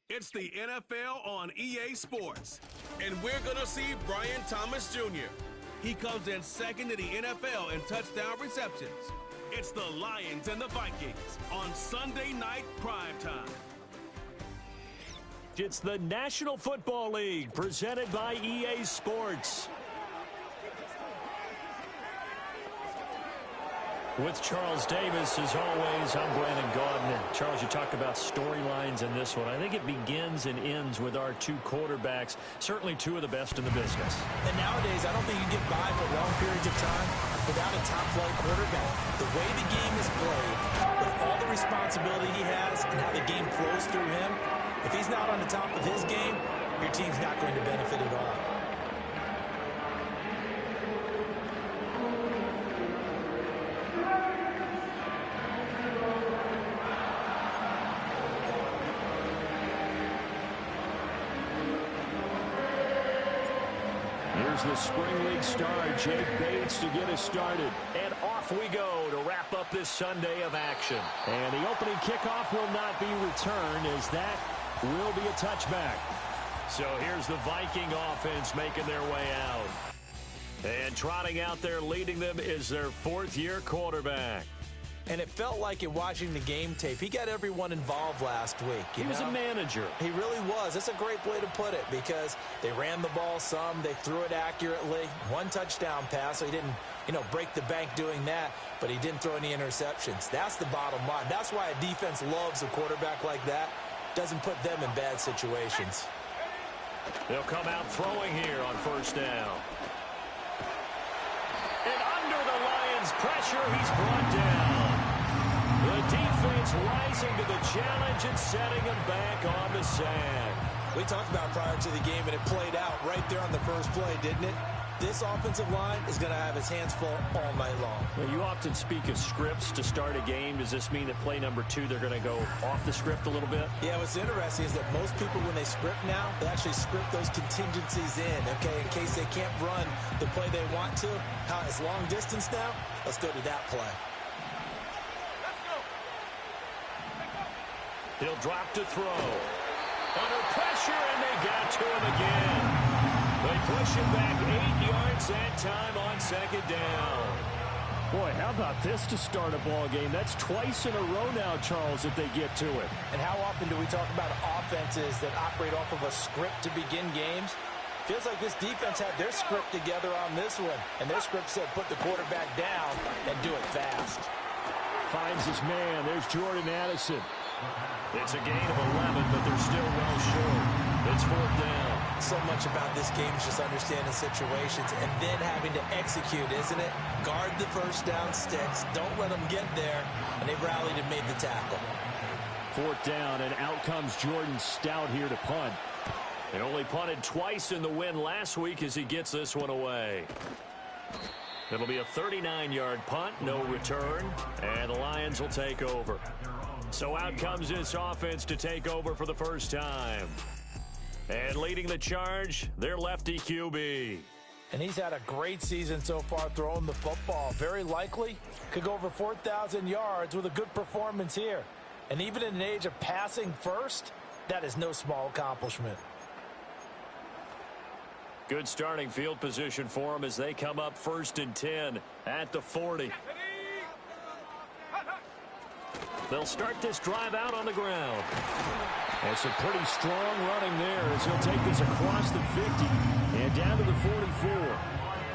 It's the NFL on EA Sports, and we're going to see Brian Thomas Jr. He comes in second in the NFL in touchdown receptions. It's the Lions and the Vikings on Sunday night primetime. It's the National Football League presented by EA Sports. With Charles Davis, as always, I'm Brandon Gaudin. Charles, you talk about storylines in this one. I think it begins and ends with our two quarterbacks, certainly two of the best in the business. And nowadays, I don't think you get by for long periods of time without a top-flight quarterback. The way the game is played, with all the responsibility he has and how the game flows through him, if he's not on the top of his game, your team's not going to benefit at all. Here's the Spring League star, Jake Bates, to get us started. And off we go to wrap up this Sunday of action. And the opening kickoff will not be returned, as that will be a touchback. So here's the Viking offense making their way out. And trotting out there leading them is their fourth-year quarterback. And it felt like in watching the game tape, he got everyone involved last week. He was a manager. He really was. That's a great way to put it, because they ran the ball some, they threw it accurately. One touchdown pass, so he didn't, break the bank doing that, but he didn't throw any interceptions. That's the bottom line. That's why a defense loves a quarterback like that. Doesn't put them in bad situations. They'll come out throwing here on first down. And under the Lions' pressure, he's brought down. The defense rising to the challenge and setting him back on the sack. We talked about prior to the game, and it played out right there on the first play, didn't it? This offensive line is going to have his hands full all night long. Well, you often speak of scripts to start a game. Does this mean that play number 2, they're going to go off the script a little bit? Yeah, what's interesting is that most people, when they script now, they actually script those contingencies in, okay, in case they can't run the play they want to. How it's long distance now? Let's go to that play. He'll drop to throw. Under pressure, and they got to him again. They push him back 8 yards that time on second down. Boy, how about this to start a ball game? That's twice in a row now, Charles, that they get to it. And how often do we talk about offenses that operate off of a script to begin games? Feels like this defense had their script together on this one. And their script said put the quarterback down and do it fast. Finds his man. There's Jordan Addison. It's a gain of 11, but they're still well short. It's fourth down. So much about this game is just understanding situations and then having to execute, isn't it? Guard the first down sticks. Don't let them get there. And they rallied and made the tackle. Fourth down, and out comes Jordan Stout here to punt. And only punted twice in the win last week as he gets this one away. It'll be a 39-yard punt, no return, and the Lions will take over. So out comes this offense to take over for the first time. And leading the charge, their lefty QB. And he's had a great season so far throwing the football. Very likely could go over 4,000 yards with a good performance here. And even in an age of passing first, that is no small accomplishment. Good starting field position for them as they come up 1st and 10 at the 40. They'll start this drive out on the ground. It's a pretty strong running there as he'll take this across the 50 and down to the 44.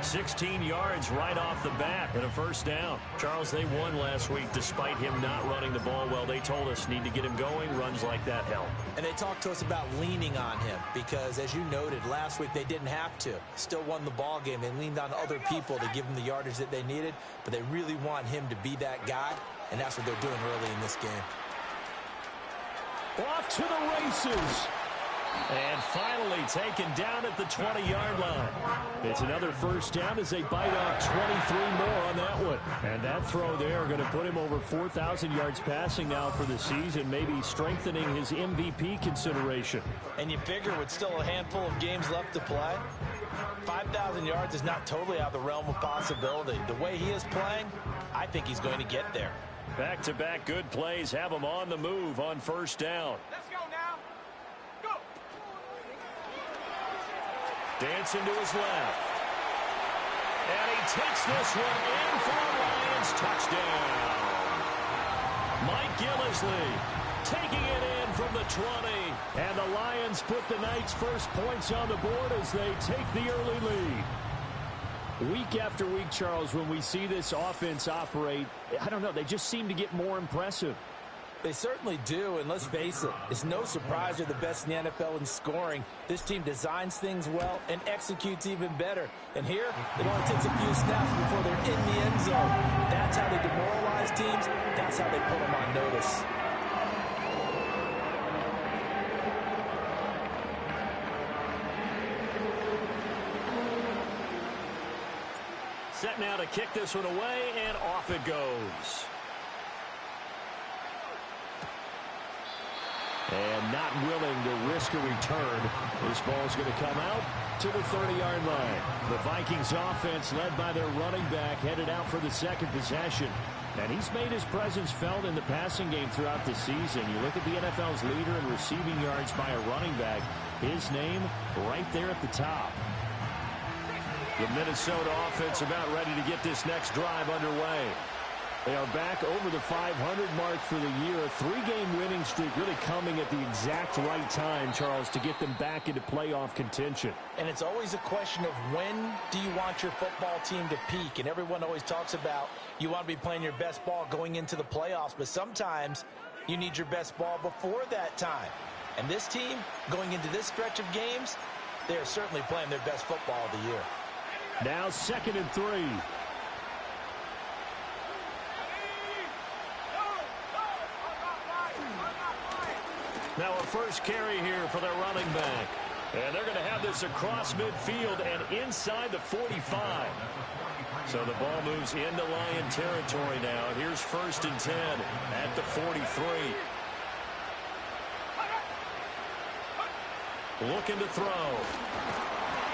16 yards right off the bat and a first down. Charles, they won last week despite him not running the ball well. They told us need to get him going. Runs like that help. And they talked to us about leaning on him because, as you noted, last week they didn't have to. Still won the ball game. They leaned on other people to give them the yardage that they needed, but they really want him to be that guy, and that's what they're doing early in this game. Off to the races. And finally taken down at the 20-yard line. It's another first down as they bite off 23 more on that one. And that throw there going to put him over 4,000 yards passing now for the season, maybe strengthening his MVP consideration. And you figure with still a handful of games left to play, 5,000 yards is not totally out of the realm of possibility. The way he is playing, I think he's going to get there. Back-to-back good plays have them on the move on first down. Let's go now. Go. Dancing to his left. And he takes this one in for a Lions touchdown. Mike Gillislee taking it in from the 20. And the Lions put the Knights' first points on the board as they take the early lead. Week after week, Charles, when we see this offense operate, I don't know, they just seem to get more impressive. They certainly do, and let's face it, it's no surprise they're the best in the NFL in scoring. This team designs things well and executes even better. And here, it only takes a few snaps before they're in the end zone. That's how they demoralize teams. That's how they put them on notice. Set now to kick this one away, and off it goes. And not willing to risk a return. This ball's going to come out to the 30-yard line. The Vikings offense, led by their running back, headed out for the second possession. And he's made his presence felt in the passing game throughout the season. You look at the NFL's leader in receiving yards by a running back. His name right there at the top. The Minnesota offense about ready to get this next drive underway. They are back over the 500 mark for the year. A 3-game winning streak really coming at the exact right time, Charles, to get them back into playoff contention. And it's always a question of when do you want your football team to peak? And everyone always talks about you want to be playing your best ball going into the playoffs, but sometimes you need your best ball before that time. And this team, going into this stretch of games, they are certainly playing their best football of the year. Now 2nd and 3. Now a first carry here for their running back. And they're going to have this across midfield and inside the 45. So the ball moves into Lion territory now. Here's 1st and 10 at the 43. Looking to throw.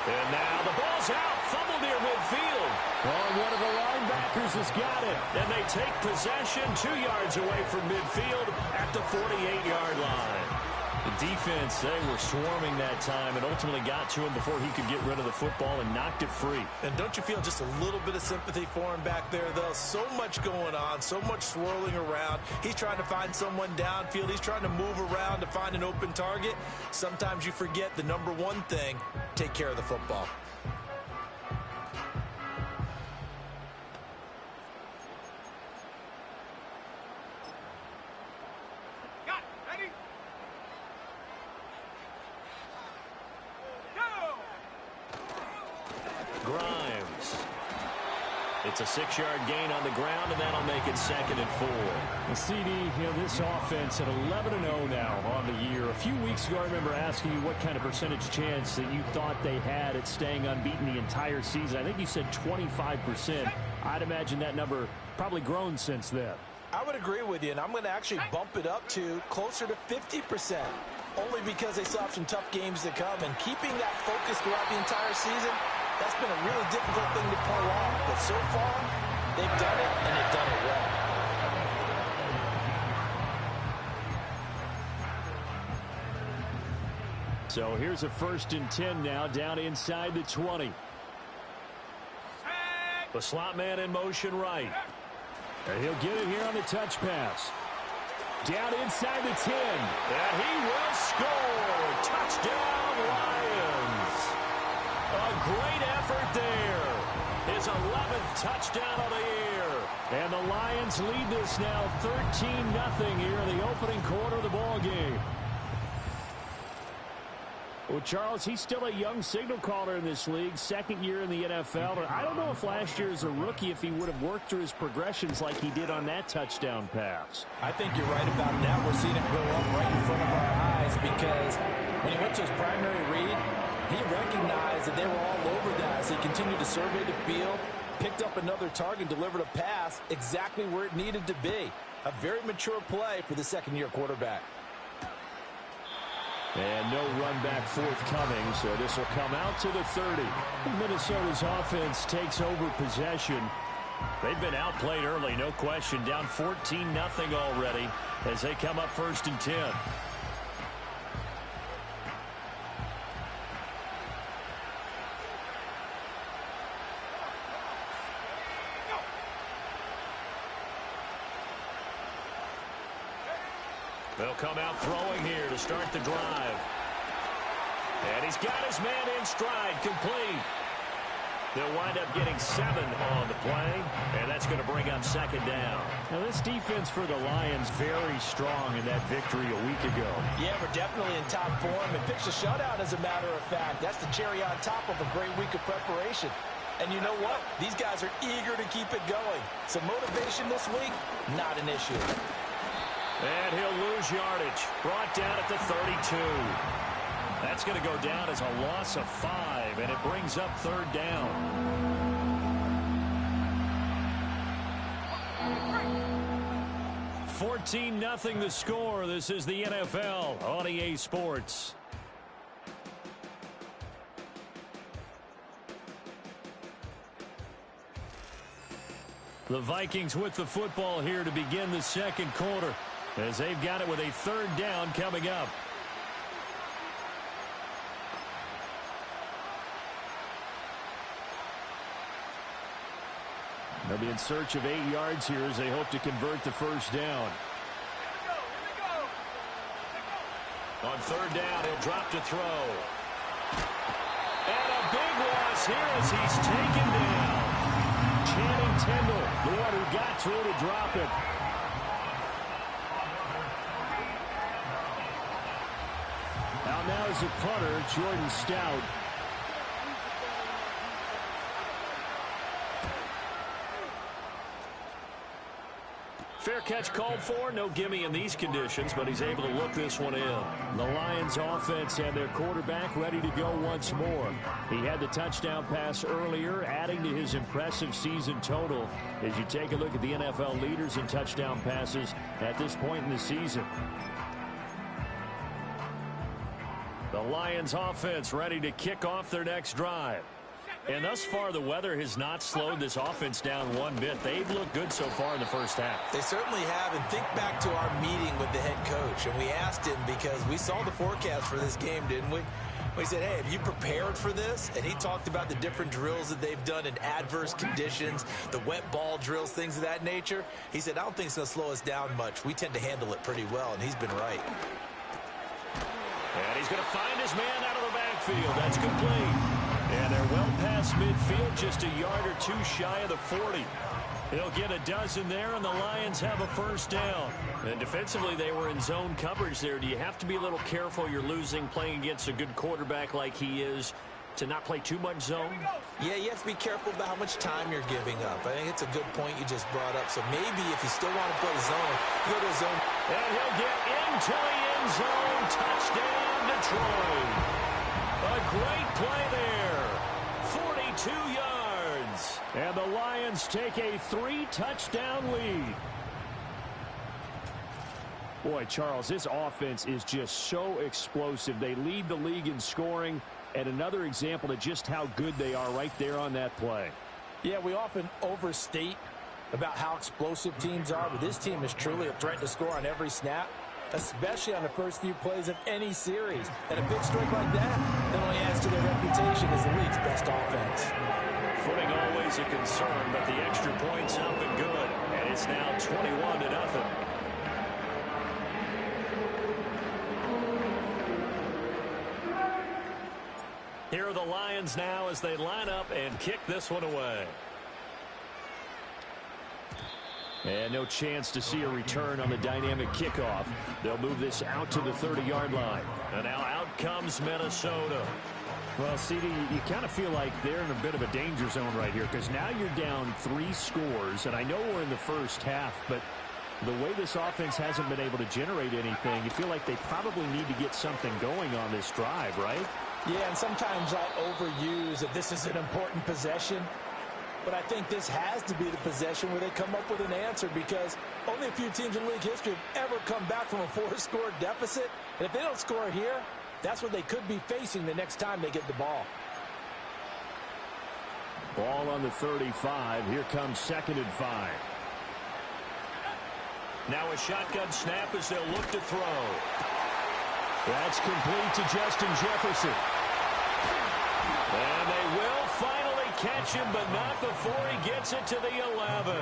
And now the ball's out. Fumble near midfield. Oh, one of the linebackers has got it. And they take possession 2 yards away from midfield at the 48-yard line. The defense, they were swarming that time and ultimately got to him before he could get rid of the football and knocked it free. And don't you feel just a little bit of sympathy for him back there, though? So much going on, so much swirling around. He's trying to find someone downfield. He's trying to move around to find an open target. Sometimes you forget the number one thing, take care of the football. It's a 6-yard gain on the ground, and that'll make it 2nd and 4. The CD, this offense at 11-0 now on the year. A few weeks ago, I remember asking you what kind of percentage chance that you thought they had at staying unbeaten the entire season. I think you said 25%. I'd imagine that number probably grown since then. I would agree with you, and I'm going to actually bump it up to closer to 50%. Only because they still have some tough games to come, and keeping that focus throughout the entire season, that's been a really difficult thing to pull off. But so far, they've done it, and they've done it well. So here's a 1st and 10 now, down inside the 20. The slot man in motion right. And he'll get it here on the touch pass. Down inside the 10. And he will score. Touchdown, Lions. A great effort there. His 11th touchdown of the year. And the Lions lead this now 13-0 here in the opening quarter of the ball game. Well, Charles, he's still a young signal caller in this league, 2nd year in the NFL. And I don't know if last year as a rookie, if he would have worked through his progressions like he did on that touchdown pass. I think you're right about that. We're seeing him grow up right in front of our eyes because when he went to his primary read, he recognized that they were all over that. So he continued to survey the field, picked up another target, delivered a pass exactly where it needed to be. A very mature play for the 2nd-year quarterback. And no run back forthcoming, so this will come out to the 30. Minnesota's offense takes over possession. They've been outplayed early, no question. Down 14-0 already as they come up 1st and 10. They'll come out throwing here to start the drive. And he's got his man in stride, complete. They'll wind up getting 7 on the play, and that's going to bring up 2nd down. Now, this defense for the Lions very strong in that victory a week ago. Yeah, we're definitely in top form and pitched a shutout, as a matter of fact. That's the cherry on top of a great week of preparation. And you know what? These guys are eager to keep it going. So motivation this week, not an issue. And he'll lose yardage. Brought down at the 32. That's going to go down as a loss of 5, and it brings up 3rd down. $14-0 the score. This is the NFL on EA Sports. The Vikings with the football here to begin the 2nd quarter as they've got it with a 3rd down coming up. They'll be in search of 8 yards here as they hope to convert the 1st down. On 3rd down, he'll drop to throw. And a big loss here as he's taken down. Channing Tindall, the one who got through to drop it. Now is the punter, Jordan Stout. Fair catch called for. No gimme in these conditions, but he's able to look this one in. The Lions offense and their quarterback ready to go once more. He had the touchdown pass earlier, adding to his impressive season total as you take a look at the NFL leaders in touchdown passes at this point in the season. The Lions offense ready to kick off their next drive. And thus far, the weather has not slowed this offense down one bit. They've looked good so far in the 1st half. They certainly have. And think back to our meeting with the head coach. And we asked him, because we saw the forecast for this game, didn't we? We said, hey, have you prepared for this? And he talked about the different drills that they've done in adverse conditions, the wet ball drills, things of that nature. He said, I don't think it's going to slow us down much. We tend to handle it pretty well, and he's been right. And he's going to find his man out of the backfield. That's complete. And they're well past midfield, just a yard or 2 shy of the 40. He'll get a dozen there, and the Lions have a 1st down. And defensively, they were in zone coverage there. Do you have to be a little careful? You're losing, playing against a good quarterback like he is, to not play too much zone? Yeah, you have to be careful about how much time you're giving up. I think it's a good point you just brought up. So maybe if you still want to play zone, go to zone. And he'll get into the end zone. Touchdown, Detroit. A great play there. 42 yards. And the Lions take a 3-touchdown lead. Boy, Charles, this offense is just so explosive. They lead the league in scoring, and another example of just how good they are right there on that play. Yeah, we often overstate about how explosive teams are, but this team is truly a threat to score on every snap, especially on the first few plays of any series. And a big streak like that not only adds to their reputation as the league's best offense. Footing always a concern, but the extra point's up and good. And it's now 21-0. Here are the Lions now as they line up and kick this one away. And no chance to see a return on the dynamic kickoff. They'll move this out to the 30-yard line. And now out comes Minnesota. Well, CD, you kind of feel like they're in a bit of a danger zone right here because now you're down 3 scores, and I know we're in the first half, but the way this offense hasn't been able to generate anything, you feel like they probably need to get something going on this drive, right? Yeah, and sometimes I overuse that this is an important possession. But I think this has to be the possession where they come up with an answer, because only a few teams in league history have ever come back from a 4-score deficit. And if they don't score here, that's what they could be facing the next time they get the ball. Ball on the 35. Here comes 2nd and 5. Now a shotgun snap as they'll look to throw. That's complete to Justin Jefferson. And they will finally catch him, but not before he gets it to the 11.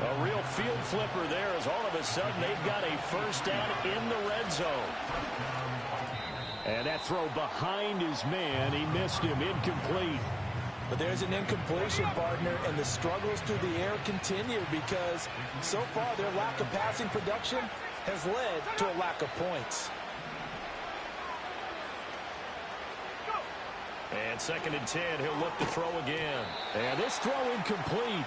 A real field flipper there as all of a sudden they've got a first down in the red zone. And that throw behind his man. He missed him. Incomplete. But there's an incompletion, partner, and the struggles through the air continue because so far their lack of passing production has led to a lack of points. And 2nd and 10, he'll look to throw again. And this throw incomplete.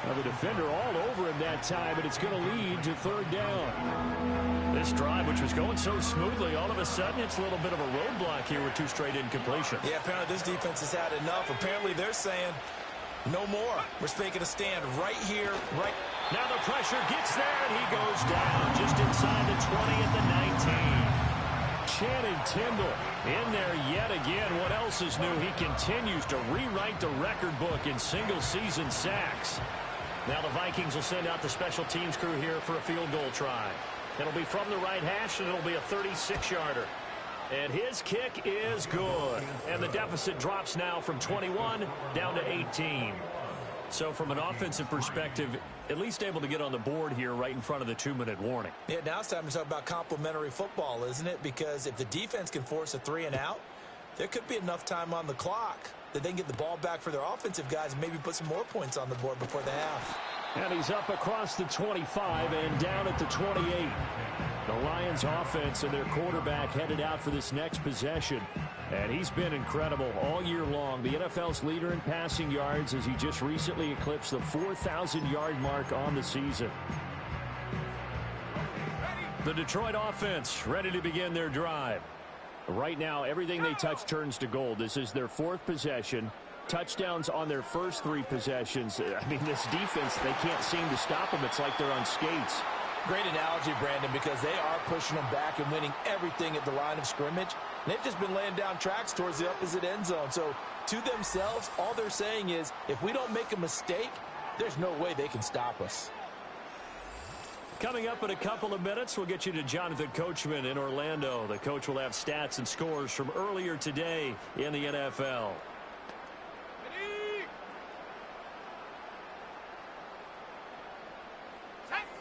Now the defender all over him that time, but it's going to lead to 3rd down. This drive, which was going so smoothly, all of a sudden it's a little bit of a roadblock here with 2 straight incompletions. Yeah, apparently this defense has had enough. Apparently they're saying, no more. We're making a stand right here, right. Now the pressure gets there, and he goes down just inside the 20 at the 19. Channing Tindall in there yet again. What else is new? He continues to rewrite the record book in single-season sacks. Now the Vikings will send out the special teams crew here for a field goal try. It'll be from the right hash, and it'll be a 36-yarder. And his kick is good. And the deficit drops now from 21 down to 18. So from an offensive perspective, at least able to get on the board here right in front of the 2-minute warning. Yeah, now it's time to talk about complementary football, isn't it? Because if the defense can force a 3-and-out, there could be enough time on the clock that they can get the ball back for their offensive guys and maybe put some more points on the board before the half. And he's up across the 25 and down at the 28. The Lions offense and their quarterback headed out for this next possession. And he's been incredible all year long. The NFL's leader in passing yards as he just recently eclipsed the 4,000-yard mark on the season. The Detroit offense ready to begin their drive. Right now, everything they touch turns to gold. This is their 4th possession. Touchdowns on their first 3 possessions. I mean, this defense, they can't seem to stop them. It's like they're on skates. Great analogy, Brandon, because they are pushing them back and winning everything at the line of scrimmage. And they've just been laying down tracks towards the opposite end zone. So to themselves, all they're saying is, if we don't make a mistake, there's no way they can stop us. Coming up in a couple of minutes, we'll get you to Jonathan Coachman in Orlando. The coach will have stats and scores from earlier today in the NFL.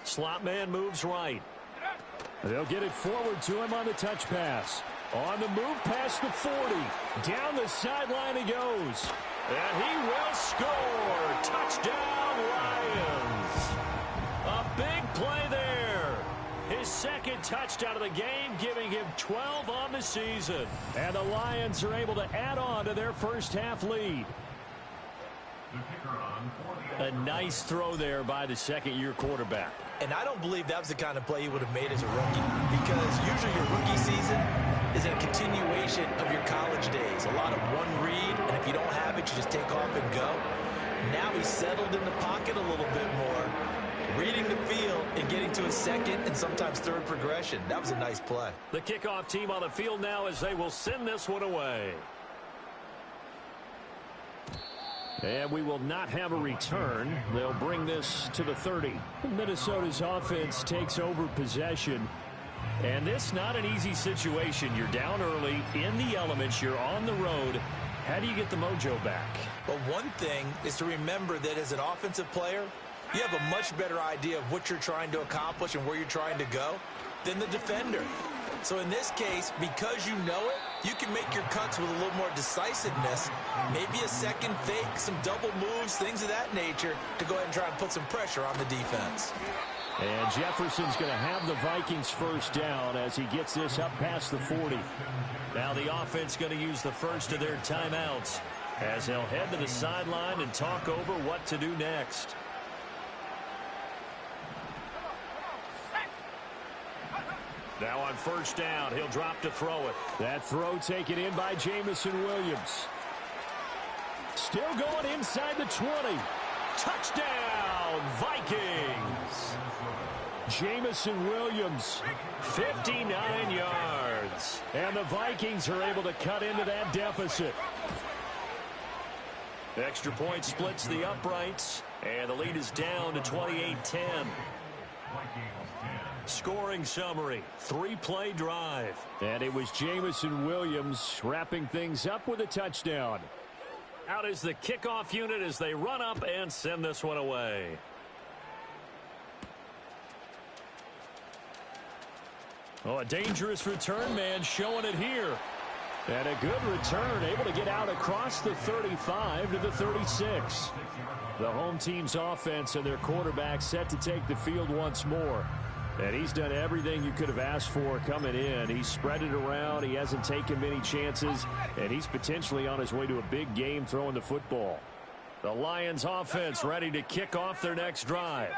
Slot man moves right. They'll get it forward to him on the touch pass. On the move past the 40. Down the sideline he goes. And he will score. Touchdown, Lions. A big play there. His 2nd touchdown of the game, giving him 12 on the season. And the Lions are able to add on to their first half lead. A nice throw there by the 2nd-year quarterback. And I don't believe that was the kind of play he would have made as a rookie, because usually your rookie season is a continuation of your college days. A lot of one read, and if you don't have it, you just take off and go. Now he's settled in the pocket a little bit more, reading the field and getting to his 2nd and sometimes 3rd progression. That was a nice play. The kickoff team on the field now as they will send this one away. And we will not have a return. They'll bring this to the 30. Minnesota's offense takes over possession. And this not an easy situation. You're down early, in the elements, you're on the road. How do you get the mojo back? Well, one thing is to remember that as an offensive player, you have a much better idea of what you're trying to accomplish and where you're trying to go than the defender. So in this case, because you know it, you can make your cuts with a little more decisiveness, maybe a 2nd fake, some double moves, things of that nature, to go ahead and try and put some pressure on the defense. And Jefferson's going to have the Vikings first down as he gets this up past the 40. Now the offense going to use the first of their timeouts as they'll head to the sideline and talk over what to do next. Now on first down, he'll drop to throw it. That throw taken in by Jamison Williams. Still going inside the 20. Touchdown, Vikings. Jamison Williams, 59 yards. And the Vikings are able to cut into that deficit. The extra point splits the uprights, and the lead is down to 28-10. Scoring summary, 3-play drive. And it was Jamison Williams wrapping things up with a touchdown. Out is the kickoff unit as they run up and send this one away. Oh, a dangerous return man showing it here. And a good return, able to get out across the 35 to the 36. The home team's offense and their quarterback set to take the field once more. And he's done everything you could have asked for coming in. He's spread it around. He hasn't taken many chances. And he's potentially on his way to a big game throwing the football. The Lions offense ready to kick off their next drive.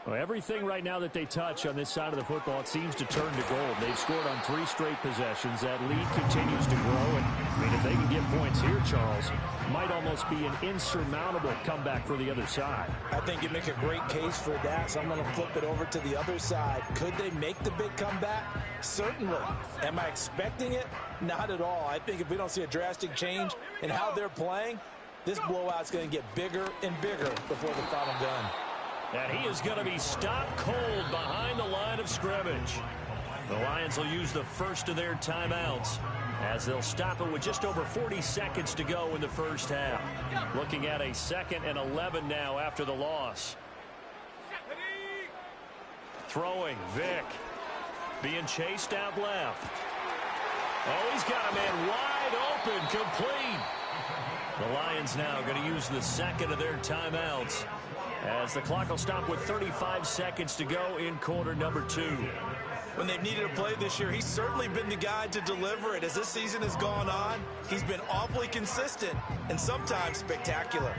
Well, everything right now that they touch on this side of the football, it seems to turn to gold. They've scored on 3 straight possessions. That lead continues to grow. And, I mean, if they can get points here, Charles, might almost be an insurmountable comeback for the other side. I think you make a great case for that, so I'm going to flip it over to the other side. Could they make the big comeback? Certainly. Am I expecting it? Not at all. I think if we don't see a drastic change in how they're playing, this blowout's going to get bigger and bigger before the final gun. And he is going to be stopped cold behind the line of scrimmage. The Lions will use the first of their timeouts as they'll stop it with just over 40 seconds to go in the first half. Looking at a 2nd and 11 now after the loss. Throwing, Vick. Being chased out left. Oh, he's got a man wide open, complete. The Lions now going to use the second of their timeouts as the clock will stop with 35 seconds to go in quarter number 2. When they've needed a play this year, he's certainly been the guy to deliver it. As this season has gone on, he's been awfully consistent and sometimes spectacular.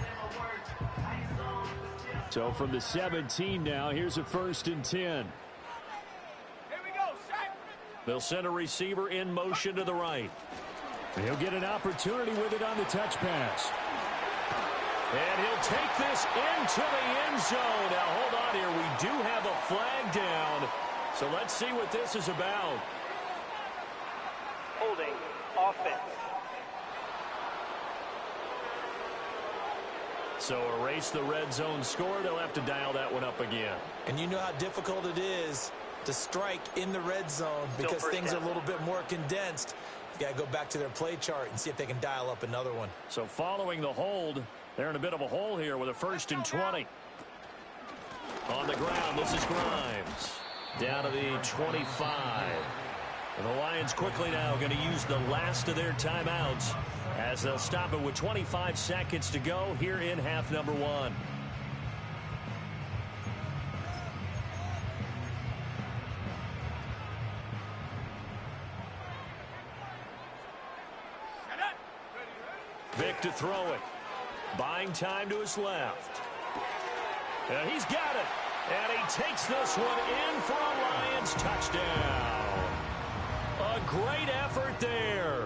So from the 17 now, here's a 1st and 10. Here we go, set. They'll send a receiver in motion to the right. He'll get an opportunity with it on the touch pass. And he'll take this into the end zone. Now, hold on here. We do have a flag down. So let's see what this is about. Holding offense. So erase the red zone score. They'll have to dial that one up again. And you know how difficult it is to strike in the red zone because things are a little bit more condensed. You got to go back to their play chart and see if they can dial up another one. So following the hold, they're in a bit of a hole here with a 1st and 20. On the ground, this is Grimes. Down to the 25. And the Lions quickly now going to use the last of their timeouts as they'll stop it with 25 seconds to go here in half number 1. Vick to throw it. Buying time to his left. And he's got it. And he takes this one in for a Lions touchdown. A great effort there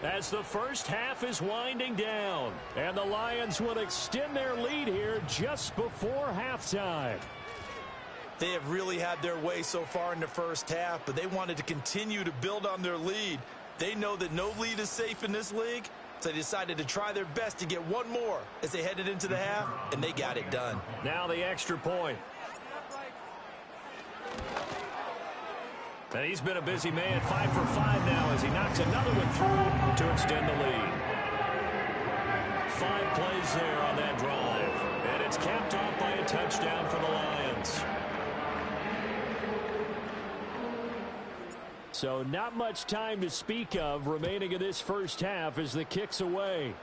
as the first half is winding down. And the Lions will extend their lead here just before halftime. They have really had their way so far in the first half, but they wanted to continue to build on their lead. They know that no lead is safe in this league, so they decided to try their best to get one more as they headed into the half, and they got it done. Now the extra point. And he's been a busy man, 5 for 5 now as he knocks another one through to extend the lead. 5 plays there on that drive. And it's capped off by a touchdown for the Lions. So not much time to speak of remaining in this first half as the kick's away.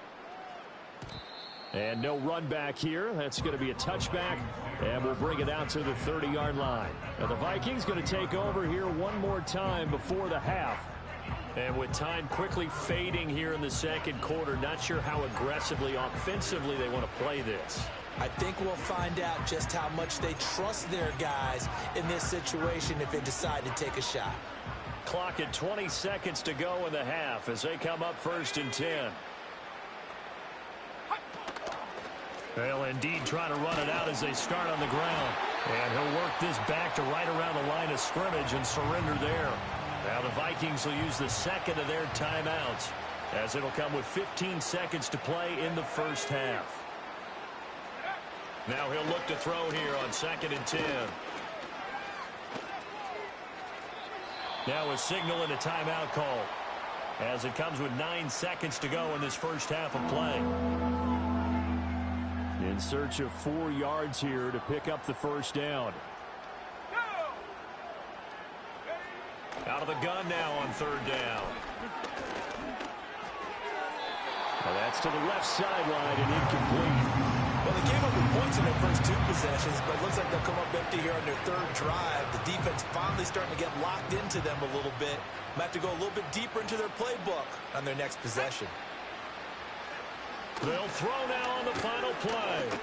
And no run back here. That's going to be a touchback, and we'll bring it out to the 30-yard line. Now the Vikings going to take over here one more time before the half. And with time quickly fading here in the second quarter, not sure how aggressively, offensively they want to play this. I think we'll find out just how much they trust their guys in this situation if they decide to take a shot. Clock at 20 seconds to go in the half as they come up 1st and 10. They'll indeed try to run it out as they start on the ground. And he'll work this back to right around the line of scrimmage and surrender there. Now the Vikings will use the second of their timeouts as it'll come with 15 seconds to play in the first half. Now he'll look to throw here on 2nd and 10. Now a signal and a timeout call, as it comes with 9 seconds to go in this first half of play. In search of 4 yards here to pick up the first down. Out of the gun now on 3rd down. Well, that's to the left sideline and incomplete. Well, they came up with points in their first 2 possessions, but it looks like they'll come up empty here on their 3rd drive. The defense finally starting to get locked into them a little bit. Might have to go a little bit deeper into their playbook on their next possession. They'll throw now on the final play.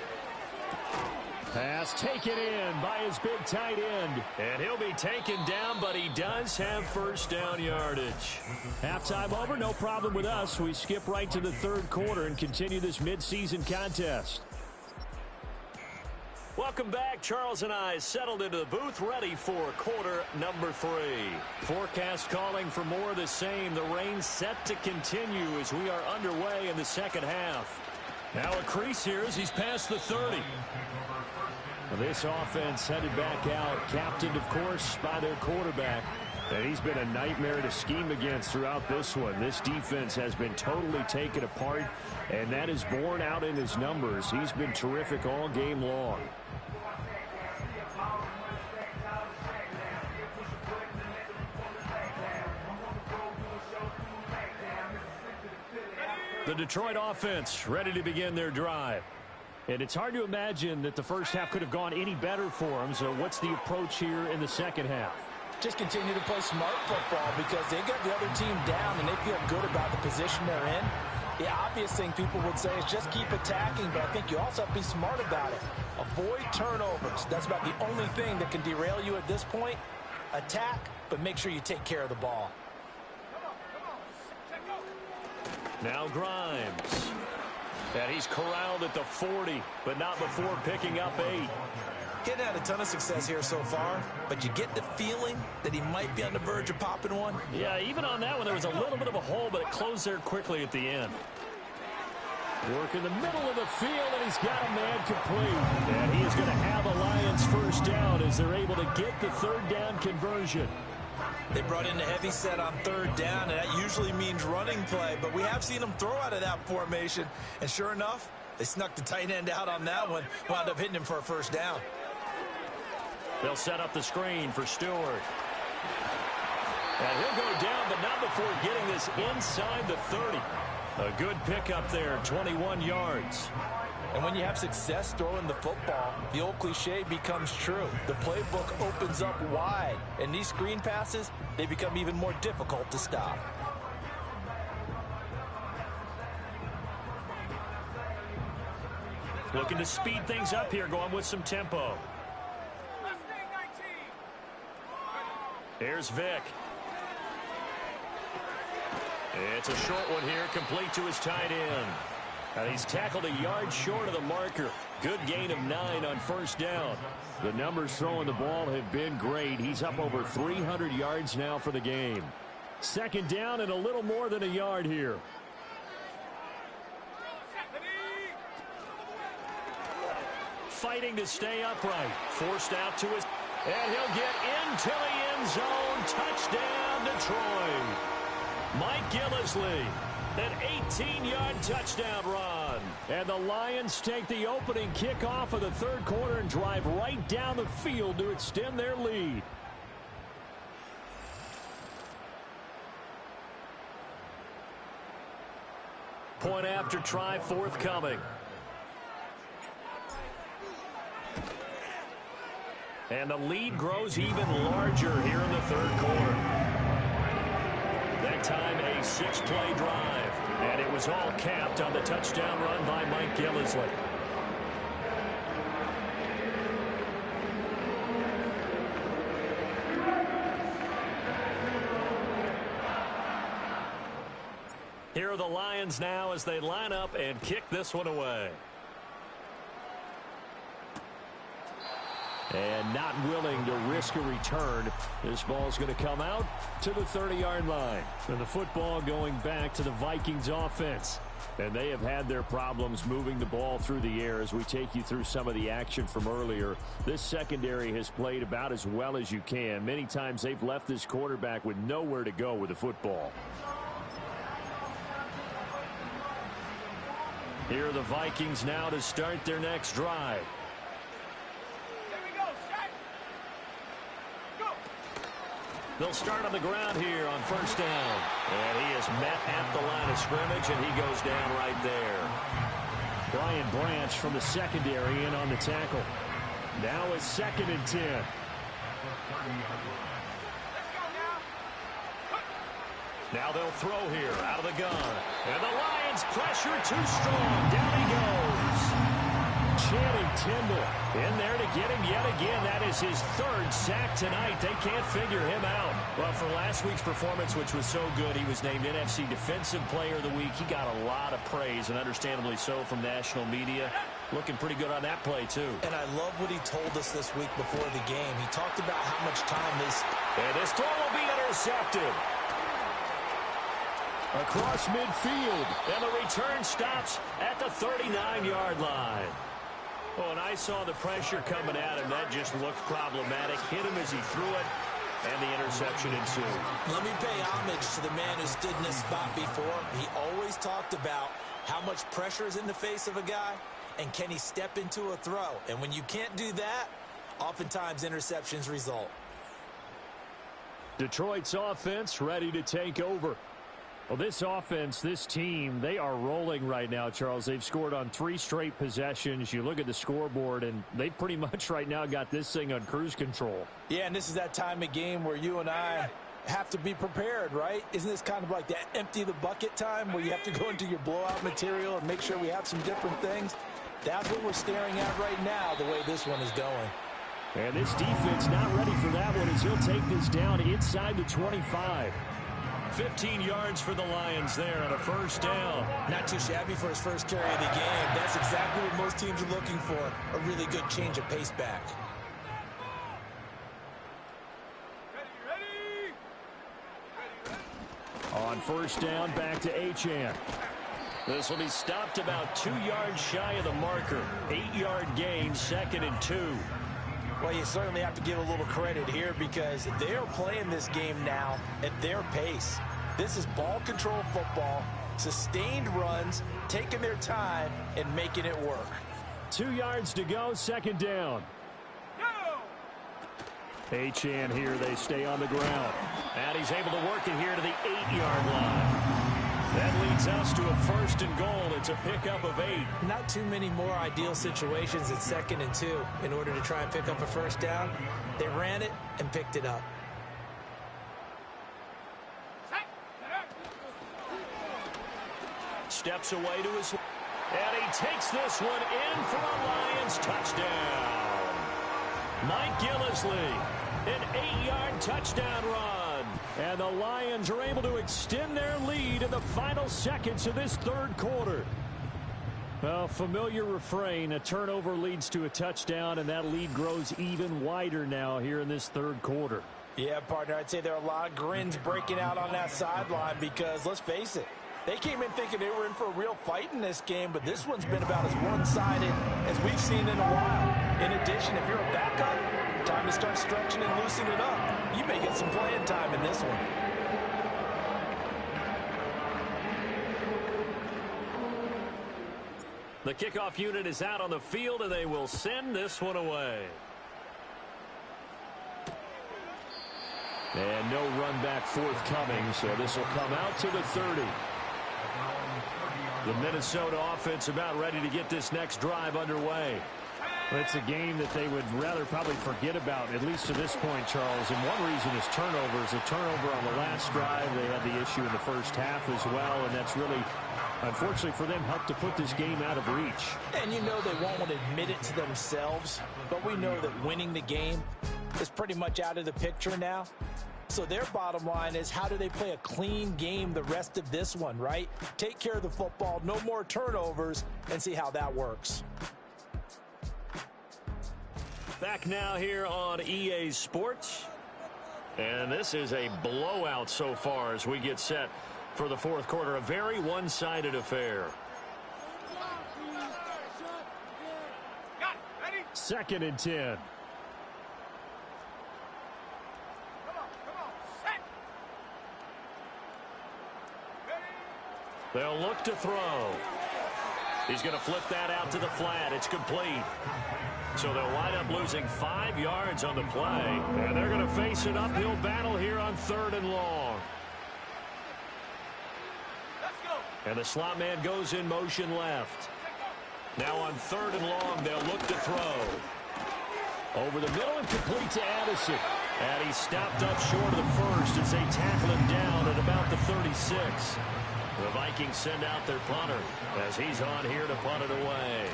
Pass taken in by his big tight end. And he'll be taken down, but he does have first down yardage. Halftime over, no problem with us. We skip right to the 3rd quarter and continue this midseason contest. Welcome back. Charles and I settled into the booth, ready for quarter number 3. Forecast calling for more of the same. The rain set to continue as we are underway in the second half. Now a crease here as he's past the 30. Well, this offense headed back out, captained, of course, by their quarterback. And he's been a nightmare to scheme against throughout this one. This defense has been totally taken apart, and that is borne out in his numbers. He's been terrific all game long. The Detroit offense ready to begin their drive. And it's hard to imagine that the first half could have gone any better for them. So what's the approach here in the second half? Just continue to play smart football because they got the other team down and they feel good about the position they're in. The obvious thing people would say is just keep attacking, but I think you also have to be smart about it. Avoid turnovers. That's about the only thing that can derail you at this point. Attack, but make sure you take care of the ball. Now Grimes. And he's corralled at the 40, but not before picking up 8. Getting had a ton of success here so far, but you get the feeling that he might be on the verge of popping one. Yeah, even on that one, there was a little bit of a hole, but it closed there quickly at the end. Work in the middle of the field, and he's got a man complete. And he is going to have a Lions first down as they're able to get the 3rd down conversion. They brought in the heavy set on 3rd down, and that usually means running play, but we have seen them throw out of that formation, and sure enough, they snuck the tight end out on that one, wound up hitting him for a first down. They'll set up the screen for Stewart. And he'll go down, but not before getting this inside the 30. A good pickup there, 21 yards. And when you have success throwing the football, the old cliche becomes true. The playbook opens up wide, and these screen passes, they become even more difficult to stop. Looking to speed things up here, going with some tempo. Here's Vick. It's a short one here, complete to his tight end. And he's tackled a yard short of the marker. Good gain of 9 on first down. The numbers throwing the ball have been great. He's up over 300 yards now for the game. 2nd down and a little more than a yard here. Fighting to stay upright. Forced out to his... And he'll get into the end zone. Touchdown, Detroit. Mike Gillislee. An 18-yard touchdown run. And the Lions take the opening kickoff of the 3rd quarter and drive right down the field to extend their lead. Point after try forthcoming. And the lead grows even larger here in the 3rd quarter. That time a 6-play drive. And it was all capped on the touchdown run by Mike Gillislee. Here are the Lions now as they line up and kick this one away. And not willing to risk a return. This ball's going to come out to the 30-yard line. And the football going back to the Vikings offense. And they have had their problems moving the ball through the air as we take you through some of the action from earlier. This secondary has played about as well as you can. Many times they've left this quarterback with nowhere to go with the football. Here are the Vikings now to start their next drive. They'll start on the ground here on first down. And he is met at the line of scrimmage, and he goes down right there. Brian Branch from the secondary in on the tackle. Now it's 2nd and 10. Now they'll throw here out of the gun. And the Lions pressure too strong. Down he goes. Channing Tindall in there to get him yet again. That is his 3rd sack tonight. They can't figure him out. Well, for last week's performance, which was so good, he was named NFC Defensive Player of the Week. He got a lot of praise, and understandably so, from national media. Looking pretty good on that play, too. And I love what he told us this week before the game. He talked about how much time this... And this throw will be intercepted. Across midfield. And the return stops at the 39-yard line. Oh, and I saw the pressure coming at him. That just looked problematic. Hit him as he threw it, and the interception ensued. Let me pay homage to the man who stood in this spot before. He always talked about how much pressure is in the face of a guy, and can he step into a throw. And when you can't do that, oftentimes interceptions result. Detroit's offense ready to take over. Well, this offense, this team, they are rolling right now, Charles. They've scored on 3 straight possessions. You look at the scoreboard, and they pretty much right now got this thing on cruise control. Yeah, and this is that time of game where you and I have to be prepared, right? Isn't this kind of like that empty the bucket time where you have to go into your blowout material and make sure we have some different things? That's what we're staring at right now, the way this one is going. And this defense not ready for that one as he'll take this down inside the 25. 15 yards for the Lions there on a first down. Not too shabby for his first carry of the game. That's exactly what most teams are looking for, a really good change of pace back. On first down, back to Achane. This will be stopped about 2 yards shy of the marker. 8-yard gain, 2nd and 2. Well, you certainly have to give a little credit here because they are playing this game now at their pace. This is ball control football, sustained runs, taking their time, and making it work. 2 yards to go, 2nd down. Achane here, they stay on the ground. And he's able to work it here to the 8-yard line. That leads us to a 1st and goal. It's a pickup of 8. Not too many more ideal situations at 2nd and 2 in order to try and pick up a first down. They ran it and picked it up. Steps away to his... And he takes this one in for a Lions touchdown. Mike Gillislee, an 8-yard touchdown run. And the Lions are able to extend their lead in the final seconds of this 3rd quarter. Well, familiar refrain, a turnover leads to a touchdown, and that lead grows even wider now here in this 3rd quarter. Yeah, partner, I'd say there are a lot of grins breaking out on that sideline because, let's face it, they came in thinking they were in for a real fight in this game, but this one's been about as one-sided as we've seen in a while. In addition, if you're a backup, time to start stretching and loosening it up. You may get some playing time in this one. The kickoff unit is out on the field, and they will send this one away. And no run back forthcoming, so this will come out to the 30. The Minnesota offense about ready to get this next drive underway. It's a game that they would rather probably forget about, at least to this point, Charles. And one reason is turnovers. A turnover on the last drive. They had the issue in the first half as well, and that's really, unfortunately for them, helped to put this game out of reach. And you know they won't want to admit it to themselves, but we know that winning the game is pretty much out of the picture now. So their bottom line is, how do they play a clean game the rest of this one, right? Take care of the football, no more turnovers, and see how that works. Back now here on EA Sports. And this is a blowout so far as we get set for the fourth quarter. A very one-sided affair. Second and 10. They'll look to throw. He's going to flip that out to the flat. It's complete. So they'll wind up losing 5 yards on the play. And they're going to face an uphill battle here on 3rd and long. Let's go. And the slot man goes in motion left. Now on 3rd and long, they'll look to throw. Over the middle and complete to Addison. And he's stopped up short of the first as they tackle him down at about the 36. The Vikings send out their punter as he's on here to punt it away.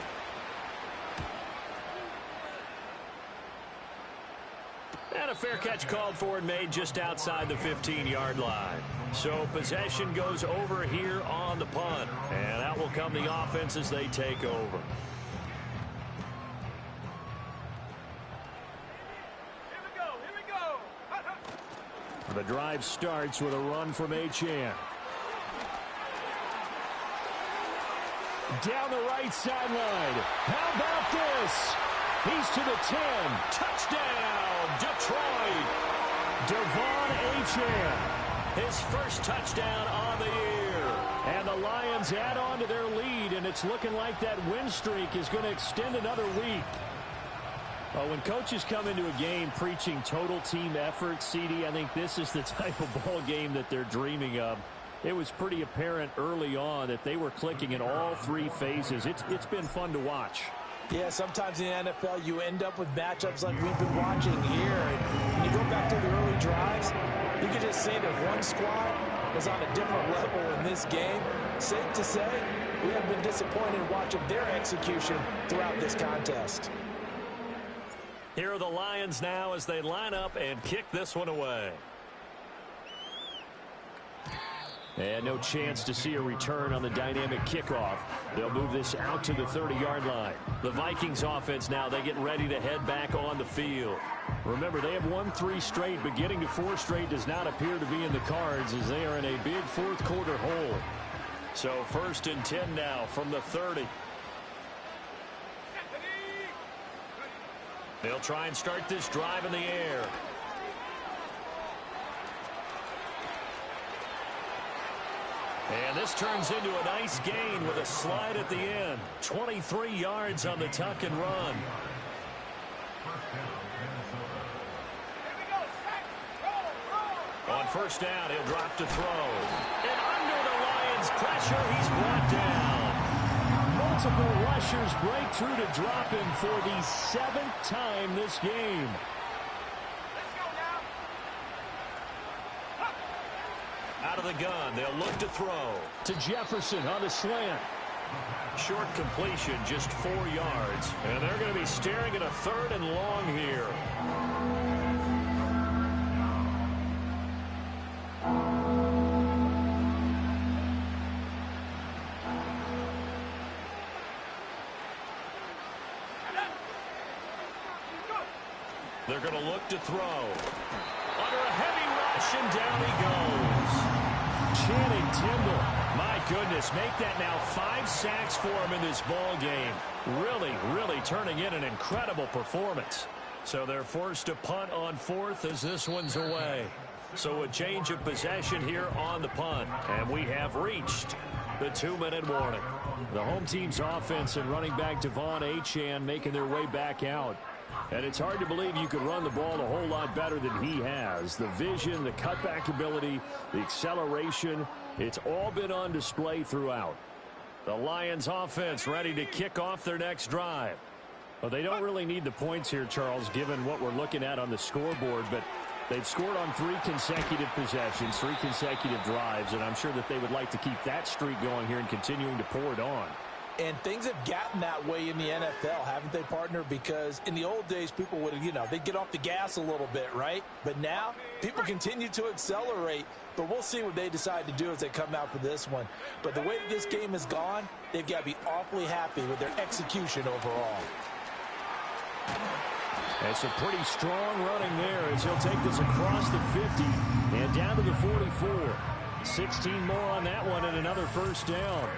And a fair catch called for and made just outside the 15-yard line. So possession goes over here on the punt. And out will come the offense as they take over. Here we go. The drive starts with a run from Achane. Down the right sideline. How about this? He's to the 10. Touchdown, Detroit. Devon Achane. His first touchdown on the year. And the Lions add on to their lead, and it's looking like that win streak is going to extend another week. Well, when coaches come into a game preaching total team effort, CD, I think this is the type of ball game that they're dreaming of. It was pretty apparent early on that they were clicking in all 3 phases. It's been fun to watch. Yeah, sometimes in the NFL you end up with matchups like we've been watching here. And when you go back to the early drives, you can just say that one squad was on a different level in this game. Safe to say, we have been disappointed watching their execution throughout this contest. Here are the Lions now as they line up and kick this one away. And no chance to see a return on the dynamic kickoff. They'll move this out to the 30-yard line. The Vikings offense now, they get ready to head back on the field. Remember, they have won 3 straight, but getting to 4 straight does not appear to be in the cards as they are in a big fourth quarter hole. So 1st and 10 now from the 30. They'll try and start this drive in the air. And this turns into a nice gain with a slide at the end. 23 yards on the tuck and run. On 1st down, he'll drop to throw. And under the Lions' pressure, he's brought down. Multiple rushers break through to drop him for the 7th time this game. Out of the gun, they'll look to throw. To Jefferson on the slant. Short completion, just 4 yards. And they're going to be staring at a 3rd and long here. They're going to look to throw. Under a heavy rush, and down he goes. Channing Tindall. My goodness, make that now 5 sacks for him in this ball game. Really turning in an incredible performance. So they're forced to punt on 4th as this one's away. So a change of possession here on the punt. And we have reached the 2-minute warning. The home team's offense and running back Devon Achane making their way back out. And it's hard to believe you could run the ball a whole lot better than he has. The vision, the cutback ability, the acceleration, it's all been on display throughout. The Lions offense ready to kick off their next drive. Well, they don't really need the points here, Charles, given what we're looking at on the scoreboard, but they've scored on 3 consecutive possessions, 3 consecutive drives, and I'm sure that they would like to keep that streak going here and continuing to pour it on. And things have gotten that way in the NFL, haven't they, partner? Because in the old days, people would, they'd get off the gas a little bit, right? But now, people continue to accelerate. But we'll see what they decide to do as they come out for this one. But the way this game has gone, they've got to be awfully happy with their execution overall. That's a pretty strong running there as he'll take this across the 50 and down to the 44. 16 more on that one and another first down.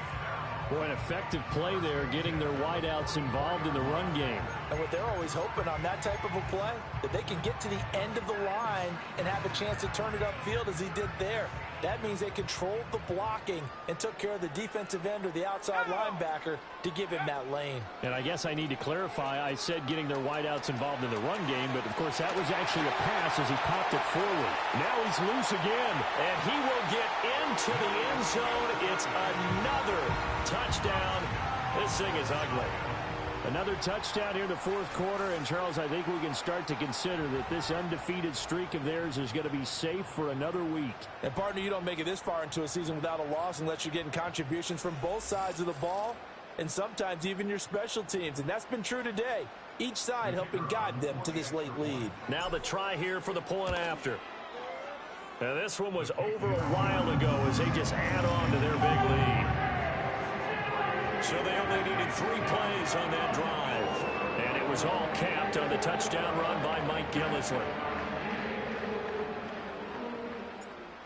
Boy, an effective play there, getting their wideouts involved in the run game. And what they're always hoping on that type of a play, that they can get to the end of the line and have a chance to turn it upfield as he did there. That means they controlled the blocking and took care of the defensive end or the outside linebacker to give him that lane. And I guess I need to clarify, I said getting their wideouts involved in the run game, but of course that was actually a pass as he popped it forward. Now he's loose again, and he will get into the end zone. It's another touchdown. This thing is ugly. Another touchdown here in the fourth quarter, and Charles, I think we can start to consider that this undefeated streak of theirs is going to be safe for another week. And partner, you don't make it this far into a season without a loss unless you're getting contributions from both sides of the ball, and sometimes even your special teams, and that's been true today. Each side helping guide them to this late lead. Now the try here for the point after. Now this one was over a while ago as they just add on to their big lead. So they only needed 3 plays on that drive. And it was all capped on the touchdown run by Mike Gillislee.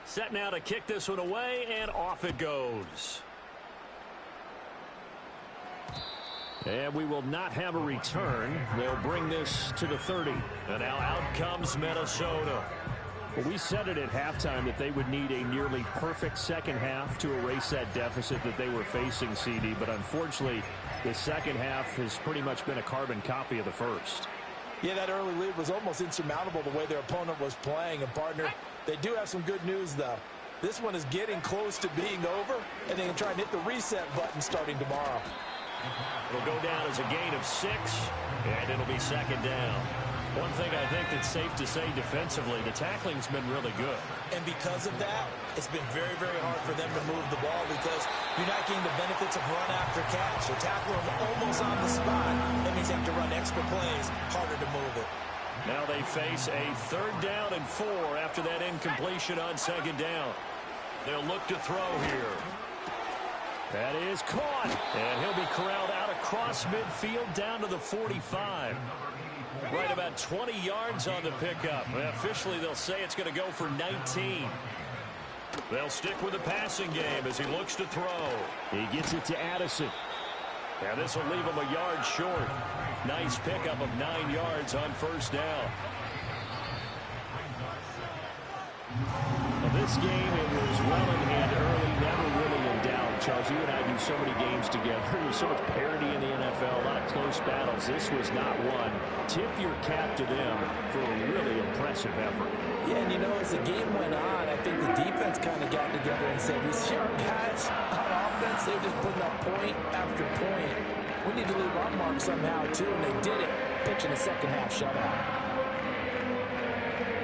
Set now to kick this one away, and off it goes. And we will not have a return. They'll bring this to the 30. And now out comes Minnesota. Well, we said it at halftime that they would need a nearly perfect second half to erase that deficit that they were facing, CD. But unfortunately, the second half has pretty much been a carbon copy of the first. Yeah, that early lead was almost insurmountable the way their opponent was playing. And, partner, they do have some good news, though. This one is getting close to being over, and they can try and hit the reset button starting tomorrow. It'll go down as a gain of 6, and it'll be second down. One thing I think that's safe to say defensively, the tackling's been really good. And because of that, it's been very, very hard for them to move the ball because you're not getting the benefits of run after catch. You're tackling them almost on the spot. That means you have to run extra plays, harder to move it. Now they face a 3rd down and 4 after that incompletion on second down. They'll look to throw here. That is caught. And he'll be corralled out across midfield down to the 45. Right about 20 yards on the pickup. Officially, they'll say it's going to go for 19. They'll stick with the passing game as he looks to throw. He gets it to Addison. Now this will leave him a yard short. Nice pickup of 9 yards on first down. Well, this game, it was well in hand early, never really in doubt. Charles, you and I do so many games together. There's so much parity in the NFL, a lot of close battles. This was not one. Tip your cap to them for a really impressive effort. Yeah, and you know, as the game went on, I think the defense kind of got together and said, these sharp guys on offense, they're just putting up point after point. We need to leave our mark somehow, too, and they did it, pitching a second-half shutout.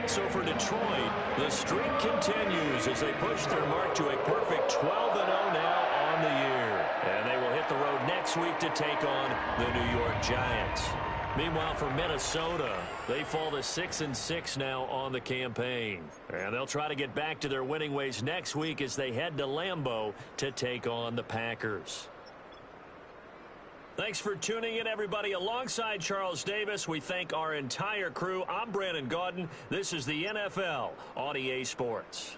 So for Detroit, the streak continues as they push their mark to a perfect 12-0 now on the year. And they will hit the road next week to take on the New York Giants. Meanwhile, for Minnesota, they fall to 6-6 now on the campaign. And they'll try to get back to their winning ways next week as they head to Lambeau to take on the Packers. Thanks for tuning in, everybody. Alongside Charles Davis, we thank our entire crew. I'm Brandon Gaudin. This is the NFL on EA Sports.